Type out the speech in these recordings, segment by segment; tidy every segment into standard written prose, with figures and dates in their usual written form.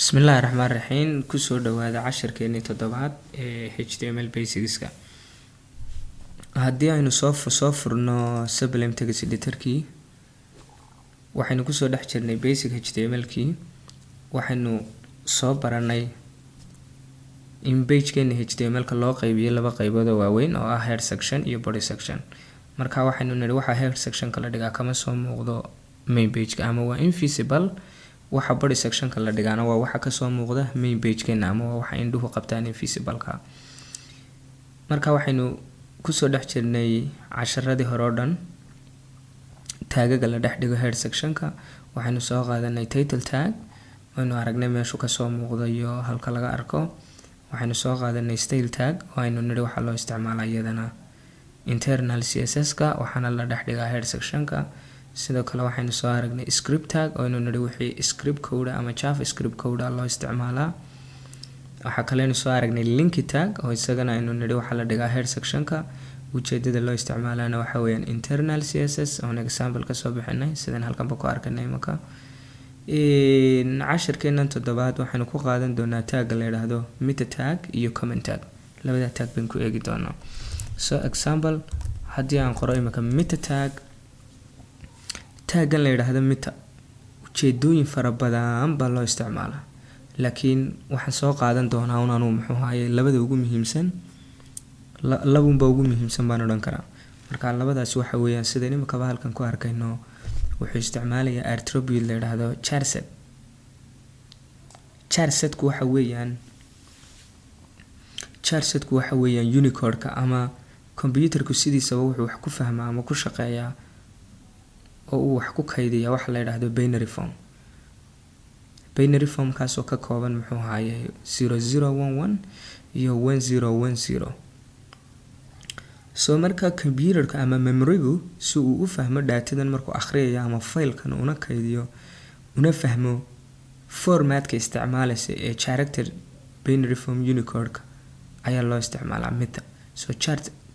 Bismillahirrahmanirrahiim. Kusoo dhawaada cashirkeeni toddobaad ee HTML Basicska. Haddii aynu soo furno Sublime Text Editor-kii, waxaynu kusoo dhex jirnay basic HTML-kii. Waxaynu soo baranay in page-keeni HTML-ka loo qaybiyo laba qaybood oo waaweyn oo ah head section iyo body section. Marka waxaynu nidhi waxa head section-ka la dhigaa kama soo muuqdo main page-ka ama waa invisible. Waxa body section-ka la dhigaana waa waxa ka soo muuqda main page-keena ama waa waxa indhuhu qabtaan invisible-ka. Marka waxaynu kusoo dhex jirnay casharadii hore oo dhan taagaga la dhex dhigo head section-ka. Waxaynu soo qaadanay title tag, waynu aragnay meeshu ka soo muuqdo iyo halka laga arko. Waxaynu soo qaadanay style tag oo aynu nidhi waxa loo isticmaalaa iyadana internal CSS-ka waxaana la dhex dhigaa head section-ka. Sidoo kale waxaynu soo aragnay script tag oo aynu nidhi wixii script code ama JavaScript code loo isticmaalaa. Waxa kale aynu soo aragnay link tag oo isagana aynu nidhi waxa la dhigaa head section-ka. Ujeedada loo isticmaalana waxa weeyaan internal CSS oo example ka soo bixinay sidaan halkan ku arkanay imaka. Cashirkeenan toddobaad waxaynu ku qaadan doonaa tag la yiraahdo meta tag iyo comment tag. Labada tag baan ku eegi doonaa. So example haddii aan qoro imaka meta tag, taggan la yiraahdo meta ujeedooyin fara badan baa loo isticmaalaa, laakiin waxaan soo qaadan doonaa anu muxuu ahaayay labada ugu muhiimsan. Labunba ugu muhiimsan baan odhan karaa. Marka labadaas waxa weeyaan sida imaka halkan ku arkayno wuxuu isticmaalayaa attribute la yiraahdo charset. Charsetku waxa weeyaan Unicode-ka ama computer-ku sidiisaba wuxuu wax ku fahmaa ama ku shaqeeyaa oo uu wax ku kaydiyaa waxa la yiraahdo binary form. Binary form kaas oo ka kooban muxuu ahaayay 0011 iyo 1010. So marka computer-ka ama memory-gu si uu u fahmo datadan markuu akhriyayo ama file-kan una kaydiyo una fahmo format-ka isticmaalaysa ee character binary form Unicode-ka ayaa loo isticmaalaa meta. So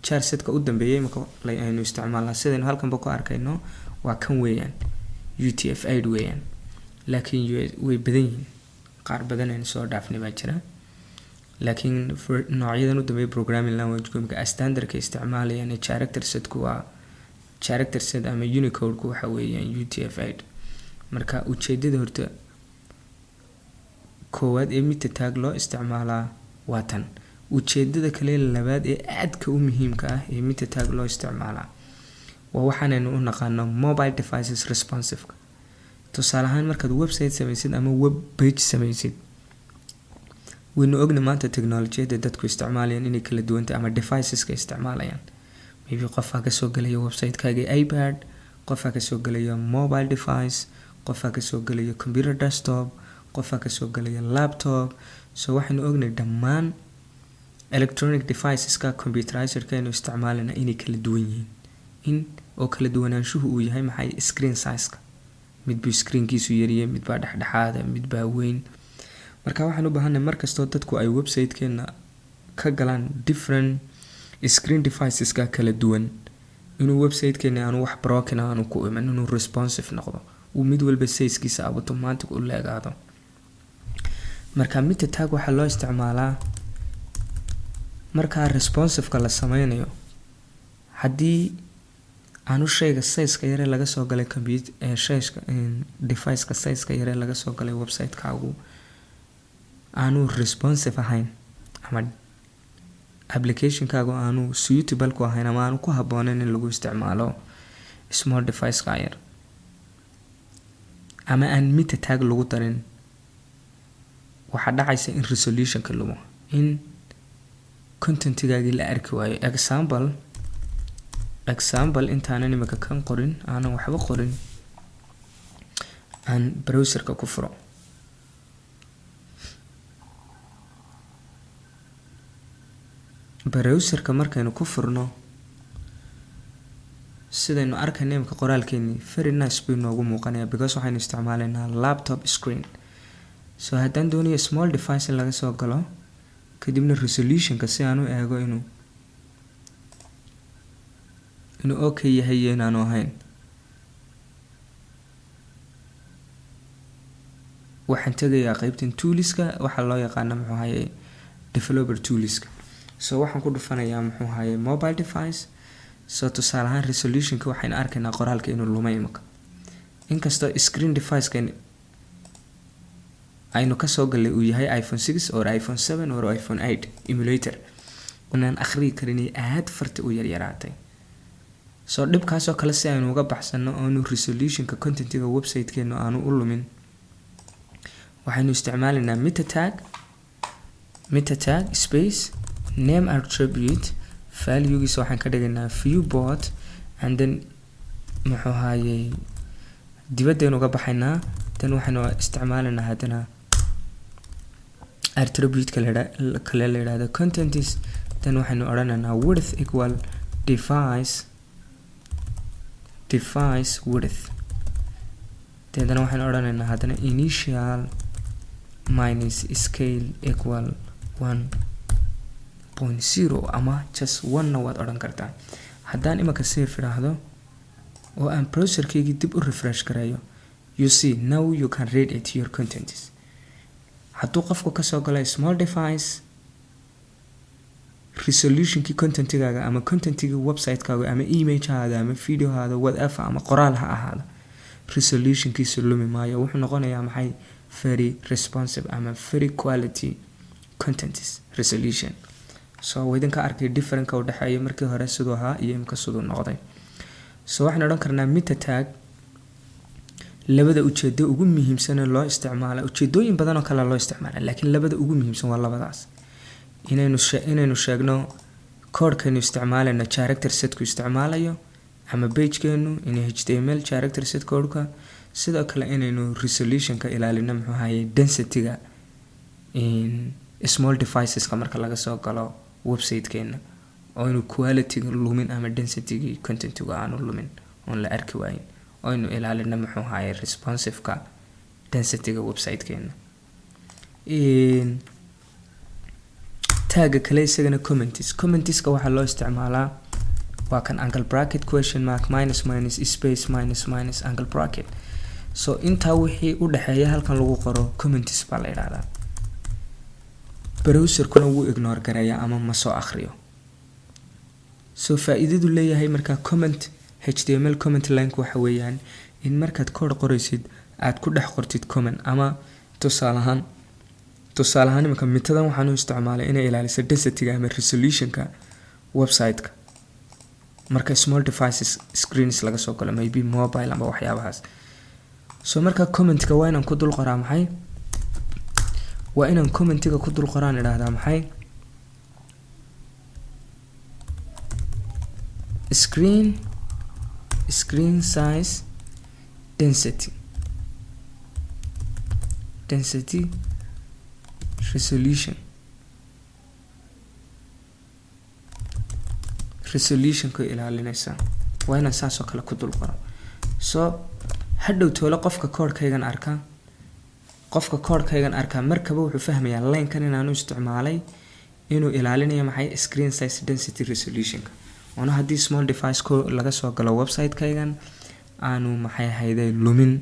charset-ka u dambeeyay marka aynu isticmaalnaa sidaynu halkan ku arkayno waa kan weeyaan UTF-8 weeyaan, laakiin way badan yihiin. Qaar badan aynu soo dhaafnay baa jira, laakiin noocyadan u dambeeya programming language-ka standard-ka isticmaalayaan character set-ku waa character set ama Unicode-ku waxa weeyaan UTF-8. Marka ujeedada horta koowaad ee meta tag loo isticmaalaa waa tan. Ujeedada kale labaad ee aadka u muhiimka ah ee meta tag loo isticmaalaa waa waxaanaynu u naqaano mobile devices responsive. Tusaale ahaan markaad website samaysid ama web page samaysid, waynu ognahay maanta teknolojiyadda dadku isticmaalayaan inay kala duwan tahay ama devices-ka isticmaalayaan. Maybe qofka ka soo galaya website-kaaga iPad, qofka ka soo galaya mobile device, qofka ka soo galaya computer desktop, qofka ka soo galaya laptop. So waxaynu ognahay dhammaan electronic devices-ka computerized-ka aynu isticmaalayna inay kala duwan yihiin. oo kala duwanaanshuhu uu yahay maxay screen size-ka. Mid buu screen-kiisu yaryahay, mid baa dhexdhexaad, mid baa weyn. Marka waxaan u baahanahay markastoo dadku ay website-keena ka galaan different screen devices-ka kala duwan inuu website-keena aanu wax broken aanu ku iman, inuu responsive noqdo, uu mid walba size-kiisa automatic u leegaado. Marka meta tag waxa loo isticmaalaa marka responsive-ka la sameynayo. Haddii aanu shayga size-ka yare laga soo galay computer shayga device-ka size-ka yare laga soo galay website-kaagu aanu responsive ahayn ama application-kaagu aanu suitable ku ahayn ama aanu ku habboonayn in lagu isticmaalo small device-ka yar ama aan meta tag lagu darin, waxa dhacaysa in resolution-ka lumo, in content-gaagii la arki waayo. Example intaanan imika kan qorin aanan waxba qorin aan browser-ka ku furo. Browser-ka markaynu ku furno sidaynu arkayno imika qoraalkeeni very nice buu noogu muuqanaya because waxaynu isticmaalaynaa laptop screen. So haddaan doonayo small device laga soo galo kadibna resolution-ka si aan u eego inuu okay yahay inaanu ahayn, waxaan tagayaa qaybtan toolska waxa loo yaqaano muxuu ahaye developer toolska. So waxaan ku dhufanayaa muxuu ahaye mobile device. So tusaale ahaan resolutionka waxaan arkaynaa qoraalka inuu lumay imika, inkastoo screen device-kan aynu kasoo galay uu yahay iPhone 6 or iPhone 7 or iPhone 8 emulator unaan akhriyi karin aad farta u yaryaraatay. So dhibkaasoo kale si aynu uga baxsano oonu resolutionka contentiga website-keenu aanu u lumin, waxaynu isticmaalaynaa meta tag space name attribute value-giisa waxaan ka dhigaynaa viewport and then muxuu ahaye dibadaynu uga baxaynaa. Then waxaynu isticmaalaynaa haddana attribute kale la yidhaahdo contents. Then waxaynu odhanaynaa width equal device width. Then waxaynu odhanaynaa haddana initial minus scale equal 1.0 ama just 1 na waad odhan kartaa. haddaan imika save idhaahdo oo aan browserkeygii dib u refresh gareeyo, you see now you can read it your contents. hadduu qofku kasoo galay small device, resolutionkii contentigaaga ama contentigii website-kaaga ama image-haada ama video-haada whatever ama qoraal ha ahaada, resolutionkiisa lumi maayo. wuxuu noqonayaa maxay very responsive ama very quality contents resolution. So idinka arkay difference u dhaxeeyo markii hore sidoo ahaa iyo imka sidoo noqday. So waxaan odhan karnaa meta tag labada ujeedo ugu muhiimsan ee loo isticmaalo, ujeedooyin badan oo kale loo isticmaalo, laakiin labada ugu muhiimsan waa labadaas. inaynu sheegno code-keenu isticmaalayno character set-ku isticmaalayo ama page-keenu inay HTML character set code-ka, sidoo kale inaynu resolution-ka ilaalino muxuu ahaye density-ga in small devices-ka marka laga soo galo website-keena, oo inuu quality-ga lumin ama density-ga content-ga aanu lumin oon la arki waayin, oo inuu ilaalino muxuu ahaye responsive-ka density-ga website-keena. tagga kale isagana comments-ka waxaa loo isticmaalaa waa kan angle bracket question mark minus space minus angle bracket. So intaa wixii u dhaxeeya halkan lagu qoro comments baa la yiraahdaa. browserkuna wuu ignore gareeyaa ama ma soo akhriyo. So faa'iidadu leeyahay marka comment HTML comment line waxa weeyaan in markaad code qoraysid aad ku dhex qortid comment ama tusaale ahaan imika mitadan waxaan u isticmaalay inay ilaaliso density-ga ama resolution-ka website-ka marka small devices screens laga soo galo, maybe mobile ama waxyaabahaas. So marka comment-ka waa inaan ku dul qoraa maxay, waa inaan comment-ga ku dul qoraan idhaahdaa maxay screen size density resolution-ka ilaalinaysa, waa inaan saasoo kale ku dul qoro. So hadhow toole qofka code-kaygan arkaa markaba wuxuu fahmayaa line-kan inaanu isticmaalay inuu ilaalinayo maxay screen size density resolution-ka, oona haddii small device laga soo galo website-kaygan aanu maxay hayday lumin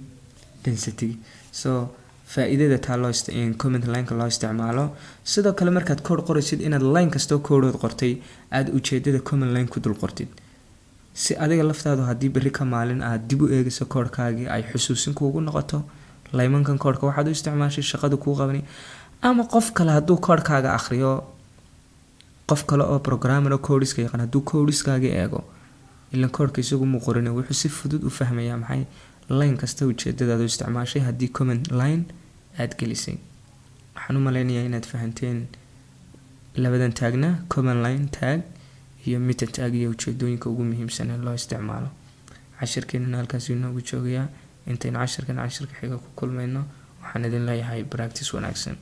density. So faa'iidada taa loo comment line-ka loo isticmaalo. sidoo kale markaad code qoraysid inaad line kastoo code-ood qortay aad ujeedada comment line ku dul qortid, si adiga laftaadu haddii berri ka maalin aad dib u eegayso code-kaagii ay xusuusin kuugu noqoto laymankan code-ka waxaad u isticmaashay shaqada kuu qabani. ama qof kale hadduu code-kaaga akhriyo, qof kale oo programmer oo code-iska yaqaan hadduu code-iskaaga eego, ilan code-ka isagu muu qorin, wuxuu si fudud u fahmayaa maxay line kasta ujeedadaad u isticmaashay haddii comment line aad gelisay. waxaan u maleynayaa inaad fahanteen labadan taagna, comment line tag iyo meta tag, iyo ujeedooyinka ugu muhiimsan ee loo isticmaalo. cashirkeenana halkaas inoogu joogayaa. intaynu cashirka xiga ku kulmayno waxaan idin leeyahay practice wanaagsan.